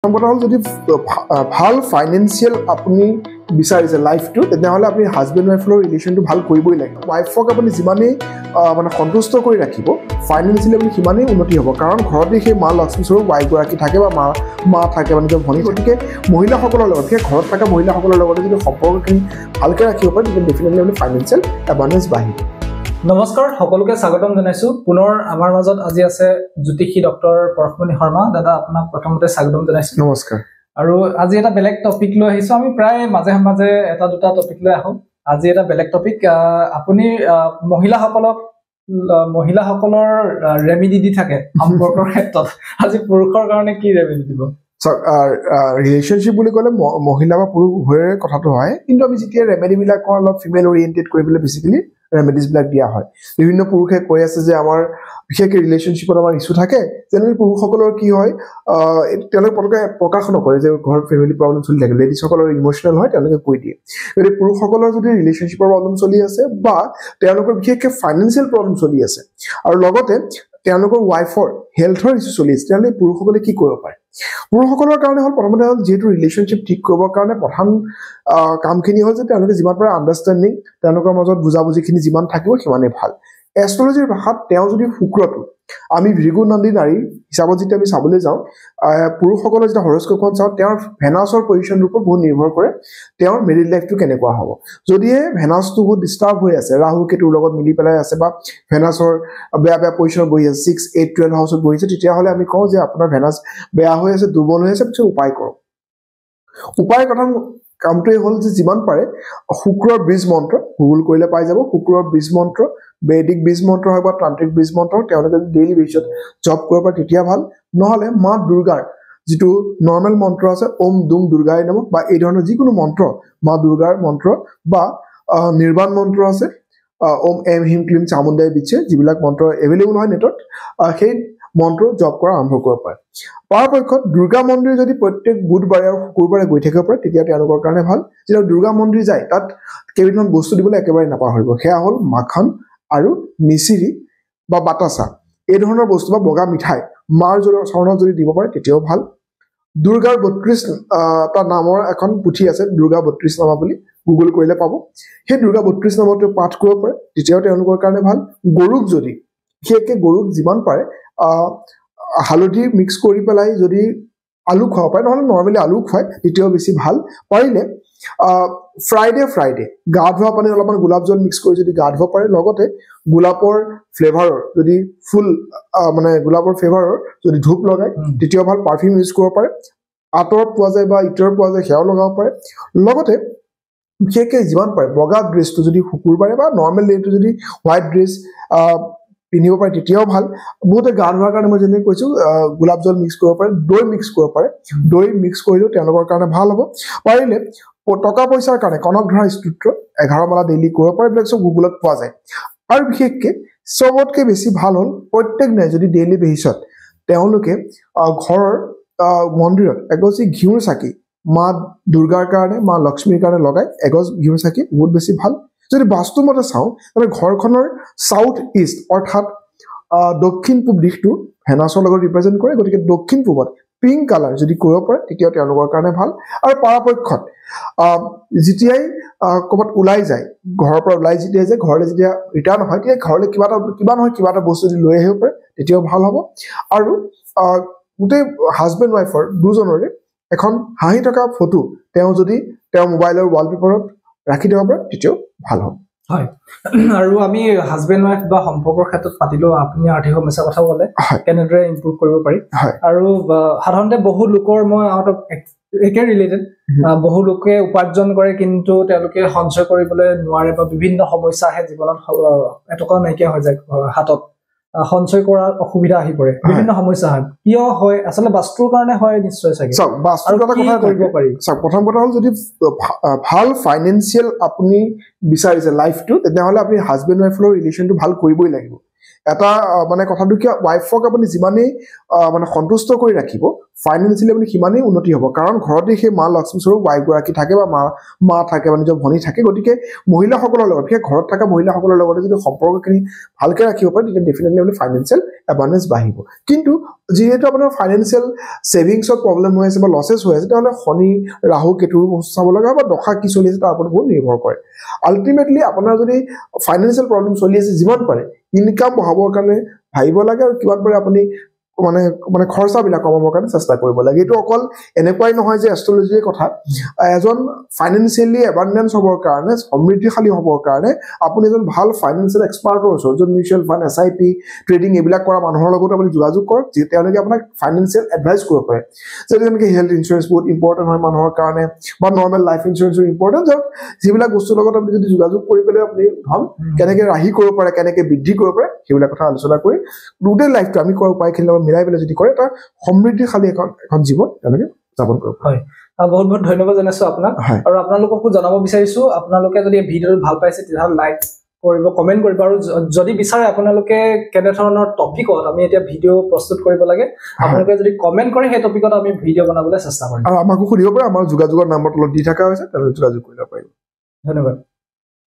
কথা হল যদি ভাল ফাইনেন্সিয়েল আপুনি বিচাৰিছে লাইফটো তেতিয়াহ'লে আপুনি হাজবেণ্ড ৱাইফৰ ৰিলেশ্যনটো ভাল কৰিবই লাগে ৱাইফক আপুনি যিমানেই মানে সন্তুষ্ট কৰি ৰাখিব ফাইনেন্সিয়েলি আপুনি সিমানেই উন্নতি হ'ব কাৰণ ঘৰতে সেই মা লক্ষ্মী স্বৰূপ ৱাইফগৰাকী থাকে বা মা থাকে মানে নিজৰ ভনী গতিকে মহিলাসকলৰ লগত সেই ঘৰত থকা মহিলাসকলৰ লগতে যদি সম্পৰ্কখিনি ভালকৈ ৰাখিব পাৰে তেতিয়া ডেফিনেটলি আপুনি ফাইনেন্সিয়েল এবাউণ্ডেঞ্চ বাঢ়িব। নমস্কাৰ সকলোকে স্বাগতম জনাইছো পুনৰ আমাৰ মাজত আজি আছে জ্যোতিষী ডক্টৰ পৰশমণি শৰ্মা দাদা আপোনাক প্ৰথমতে স্বাগতম জনাইছো। নমস্কাৰ। আৰু আজি এটা বেলেগ টপিক লৈ আহিছো আমি প্ৰায় মাজে মাজে এটা দুটা টপিক লৈ আহো আজি এটা বেলেগ টপিক আপুনি মহিলাসকলৰ ৰেমেডি দি থাকে সম্পৰ্কৰ ক্ষেত্ৰত আজি পুৰুষৰ কাৰণে কি ৰেমেডি দিব? ৰিলেশ্যনশ্বিপ বুলি ক'লে মহিলা বা পুৰুষ উভয়ৰে কথাটো হয় কিন্তু আমি যেতিয়া ৰেমেডিবিলাকৰ অলপ ফিমেল অৰিয়েণ্টেড কৰি পেলাই বেছিকেলি ৰেমেডিজবিলাক দিয়া হয়। বিভিন্ন পুৰুষে কৈ আছে যে আমাৰ বিশেষকৈ ৰিলেশ্যনশ্বিপত আমাৰ ইছ্যু থাকে যেনেকৈ পুৰুষসকলৰ কি হয় তেওঁলোকে পটককৈ প্ৰকাশ নকৰে যে ঘৰত ফেমিলি প্ৰব্লেম চলি থাকে লেডিজসকলৰ ইম'চনেল হয় তেওঁলোকে কৈ দিয়ে গতিকে পুৰুষসকলৰ যদি ৰিলেশ্যনশ্বিপৰ প্ৰব্লেম চলি আছে বা তেওঁলোকৰ বিশেষকৈ ফাইনেন্সিয়েল প্ৰব্লেম চলি আছে আৰু লগতে তেওঁলোকৰ ৱাইফৰ হেল্থৰ ইছ্যু চলি আছে তেতিয়াহ'লে পুৰুষসকলে কি কৰিব পাৰে? পুৰুষসকলৰ কাৰণে হ'ল প্ৰথমতে হ'ল যিহেতু ৰিলেশ্যনশ্বিপ ঠিক কৰিবৰ কাৰণে প্ৰধান কামখিনি হ'ল যে তেওঁলোকে যিমান পাৰে আণ্ডাৰষ্টেণ্ডিং তেওঁলোকৰ মাজত বুজাবুজিখিনি যিমান থাকিব সিমানেই ভাল। এষ্ট্ৰলজিৰ ভাষাত তেওঁ যদি শুক্ৰটো আমি ভৃগু নন্দী নাৰী হিচাপত যেতিয়া আমি চাবলৈ যাওঁ পুৰুষসকলৰ যেতিয়া হৰস্কোপখন চাওঁ তেওঁৰ ভেনাছৰ পজিশ্যনটোৰ ওপৰত বহুত নিৰ্ভৰ কৰে তেওঁৰ মেৰিড লাইফটো কেনেকুৱা হ'ব। যদিহে ভেনাছটো বহুত ডিষ্টাৰ্ব হৈ আছে ৰাহু কেতুৰ লগত মিলি পেলাই আছে বা ভেনাছৰ বেয়া পজিশ্যনত বহি আছে 6, 8, 12 হাউচত বহিছে তেতিয়াহ'লে আমি কওঁ যে আপোনাৰ ভেনাছ বেয়া হৈ আছে দুৰ্বল হৈ আছে পিছত উপায় কৰক। উপায় কথা কামটোৱে হ'ল যে যিমান পাৰে শুক্ৰৰ বীজ মন্ত্ৰ গুগল কৰিলে পাই যাব শুক্ৰৰ বীজ মন্ত্ৰ বৈদিক বীজ মন্ত্ৰ হয় বা তান্ত্ৰিক বীজ মন্ত্ৰ তেওঁলোকে ডেইলি বেচিছত জপ কৰিব পাৰে তেতিয়া ভাল। নহ'লে মা দুৰ্গাৰ যিটো নৰ্মেল মন্ত্ৰ আছে ওম দুম দুৰ্গাই নমঃ বা এই ধৰণৰ যিকোনো মন্ত্ৰ মা দুৰ্গাৰ মন্ত্ৰ বা নিৰ্বাণ মন্ত্ৰ আছে ওম এম হিম ক্লিম চামুণ্ডাই বিছে যিবিলাক মন্ত্ৰ এভেইলেবল হয় নেটত সেই মন্ত্ৰ জপ কৰা আৰম্ভ কৰিব পাৰে। পৰাপক্ষত দুৰ্গা মন্দিৰ যদি প্ৰত্যেক বুধবাৰে আৰু শুকুৰবাৰে গৈ থাকিব পাৰে তেতিয়া তেওঁলোকৰ কাৰণে ভাল। যেতিয়া দুৰ্গা মন্দিৰ যায় তাত কেইবিধমান বস্তু দিবলৈ একেবাৰে নাপাহৰিব সেয়া হ'ল মাখন আৰু মিচিৰি বা বাটাচা এই ধৰণৰ বস্তু বা বগা মিঠাই মাৰ চৰণত যদি দিব পাৰে তেতিয়াও ভাল। দুৰ্গাৰ 32টা নামৰ এখন পুথি আছে দুৰ্গা 32 নামা বুলি গুগল কৰিলে পাব সেই দুৰ্গা 32 নামটো পাঠ কৰিব পাৰে তেতিয়াও তেওঁলোকৰ কাৰণে ভাল। গৰুক যদি বিশেষকৈ গৰুক যিমান পাৰে হালধি মিক্স কৰি পেলাই যদি আলু খুৱাব পাৰে নহ'লে নৰ্মেলি আলু খুৱাই তেতিয়াও বেছি ভাল। পাৰিলে ফ্ৰাইডে গা ধোৱা পানীত অলপমান গোলাপ জল মিক্স কৰি যদি গা ধুব পাৰে লগতে গোলাপৰ ফ্লেভাৰৰ যদি ফুল মানে গোলাপৰ ফ্লেভাৰৰ যদি ধূপ লগায় তেতিয়াও ভাল। পাৰফিউম ইউজ কৰিব পাৰে আঁতৰত পোৱা যায় বা ইটাৰত পোৱা যায় সেয়াও লগাব পাৰে। লগতে বিশেষকৈ যিমান পাৰে বগা ড্ৰেছটো যদি শুকুৰবাৰে বা নৰ্মেল ডেটো যদি হোৱাইট ড্ৰেছ পিন্ধিব পাৰে তেতিয়াও ভাল। বহুতে গা ধোৱাৰ কাৰণে মই যেনেকৈ কৈছোঁ গোলাপ জল মিক্স কৰিব পাৰে দৈ মিক্স কৰিব পাৰে দৈ মিক্স কৰিলেও তেওঁলোকৰ কাৰণে ভাল হ'ব। পাৰিলে টকা পইচাৰ কাৰণে কনক ধৰা স্তোত্ৰ 11 মালা ডেইলি কৰিব পাৰে এইবিলাক চব গুগলত পোৱা যায়। আৰু বিশেষকৈ চবতকৈ বেছি ভাল হ'ল প্ৰত্যেক দিনাই যদি ডেইলি বেচিছত তেওঁলোকে ঘৰৰ মন্দিৰত এগছি ঘিউৰ চাকি মা দুৰ্গাৰ কাৰণে মা লক্ষ্মীৰ কাৰণে লগাই এগছ ঘিউৰ চাকি বহুত বেছি ভাল। যদি বাস্তুমতে চাওঁ তেনে ঘৰখনৰ সাউথ ইষ্ট অৰ্থাৎ দক্ষিণ পূব দিশটো ভেনাছৰ লগত ৰিপ্ৰেজেণ্ট কৰে গতিকে দক্ষিণ পূবত পিংক কালাৰ যদি কৰিব পাৰে তেতিয়াও তেওঁলোকৰ কাৰণে ভাল। আৰু পৰাপক্ষত যেতিয়াই ক'ৰবাত ওলাই যায় ঘৰৰ পৰা ওলাই যেতিয়া যায় ঘৰলৈ যেতিয়া ৰিটাৰ্ণ হয় তেতিয়া ঘৰলৈ কিবা এটা বস্তু যদি লৈ আহিব পাৰে তেতিয়াও ভাল হ'ব। আৰু গোটেই হাজবেণ্ড ৱাইফৰ দুজনৰে এখন হাঁহি থকা ফটো তেওঁ যদি তেওঁৰ মোবাইলৰ ৱালপেপাৰত ৰাখি দিব পাৰে তেতিয়াও ভাল হ'ব। হয় আৰু আমি হাজবেণ্ড ৱাইফ বা সম্পৰ্কৰ ক্ষেত্ৰত পাতিলেও আপুনি আৰ্থিক সমস্যাৰ কথা ক'লে কেনেদৰে ইম্প্ৰুভ কৰিব পাৰি আৰু সাধাৰণতে বহু লোকৰ মই একে ৰিলেটেড বহু লোকে উপাৰ্জন কৰে কিন্তু তেওঁলোকে সঞ্চয় কৰিবলৈ নোৱাৰে বা বিভিন্ন সমস্যা আহে জীৱনত এটকা নাইকিয়া হৈ যায় হাতত সঞ্চয় কৰাৰ অসুবিধা আহি পৰে বিভিন্ন সমস্যা হয় কিয় হয় আচলতে বাস্তুৰ কাৰণে হয় নিশ্চয় চাগে। বাস্তুৰ কথা কৰিব পাৰি প্ৰথম কথা হ'ল যদি ভাল ফাইনেন্সিয়েল আপুনি বিচাৰিছে লাইফটো তেতিয়াহ'লে আপুনি হাজবেণ্ড ৱাইফৰ ৰিলেশ্যনটো ভাল কৰিবই লাগিব। এটা মানে কথাটো কি ৱাইফক আপুনি যিমানেই মানে সন্তুষ্ট কৰি ৰাখিব ফাইনেন্সিয়েলি আপুনি সিমানেই উন্নতি হ'ব কাৰণ ঘৰতে সেই মা লক্ষ্মীস্বৰূপ ৱাইফ গৰাকী থাকে বা মা থাকে বা নিজৰ ভনী থাকে গতিকে মহিলাসকলৰ লগত বিশেষ ঘৰত থকা মহিলাসকলৰ লগতে যদি সম্পৰ্কখিনি ভালকৈ ৰাখিব পাৰে তেতিয়া ডেফিনেটলি আপুনি ফাইনেন্সিয়েল এবাণ্ডেঞ্চ বাঢ়িব কিন্তু যিহেতু আপোনাৰ ফাইনেন্সিয়েল ছেভিংছত প্ৰব্লেম হৈ আছে বা লছেছ হৈ আছে তেতিয়াহ'লে শনি ৰাহু কেতুৰ চাব লগা বা দশা কি চলি আছে তাৰ ওপৰত বহুত নিৰ্ভৰ কৰে আল্টিমেটলি আপোনাৰ যদি ফাইনেন্সিয়েল প্ৰব্লেম চলি আছে যিমান পাৰে ইনকাম বঢ়াবৰ কাৰণে ভাবিব লাগে আৰু কিমান পাৰে আপুনি মানে খৰচাবিলাক কমাবৰ কাৰণে চেষ্টা কৰিব লাগে এইটো অকল এনেকুৱাই নহয় যে এষ্ট্ৰলজিৰ কথা এজন ফাইনেন্সিয়েলি এবাণ্ডেঞ্চ হ'বৰ কাৰণে সমৃদ্ধিশালী হ'বৰ কাৰণে আপুনি এজন ভাল ফাইনেন্সিয়েল এক্সপাৰ্টৰ ওচৰত য'ত মিউচুৱেল ফাণ্ড SIP ট্ৰেডিং এইবিলাক কৰা মানুহৰ লগত আপুনি যোগাযোগ কৰক যে তেওঁলোকে আপোনাক ফাইনেন্সিয়েল এডভাইচ কৰিব পাৰে যেনেকৈ হেল্থ ইঞ্চুৰেঞ্চ বহুত ইম্পৰ্টেণ্ট হয় মানুহৰ কাৰণে বা নৰ্মেল লাইফ ইঞ্চুৰেঞ্চৰ ইম্পৰ্টেণ্ট য'ত যিবিলাক বস্তুৰ লগত আপুনি যদি যোগাযোগ কৰি পেলাই আপুনি ধন কেনেকৈ ৰাহি কৰিব পাৰে কেনেকৈ বৃদ্ধি কৰিব পাৰে সেইবিলাক কথা আলোচনা কৰি গোটেই লাইফটো আমি কোৱা উপায়খিনি লগত মিলাই পেলাই যদি কৰে এটা সমৃদ্ধিশালী এখন জীৱন তেওঁলোকে যাপন কৰিব হয় বহুত বহুত ধন্যবাদ জনাইছো আপোনাক আৰু আপোনালোককো জনাব বিচাৰিছো আপোনালোকে যদি এই ভিডিঅ'টো ভাল পাইছে তেতিয়াহ'লে লাইক কৰিব কমেণ্ট কৰিব আৰু যদি বিচাৰে আপোনালোকে কেনে ধৰণৰ টপিকত আমি এতিয়া ভিডিঅ' প্ৰস্তুত কৰিব লাগে আপোনালোকে যদি কমেণ্ট কৰে সেই টপিকত আমি ভিডিঅ' বনাবলৈ চেষ্টা কৰিম আৰু আমাকো সুধিব পাৰে আমাৰ যোগাযোগৰ নাম্বাৰ তলত দি থকা হৈছে তেওঁলোকে যোগাযোগ কৰিব পাৰিব ধন্যবাদ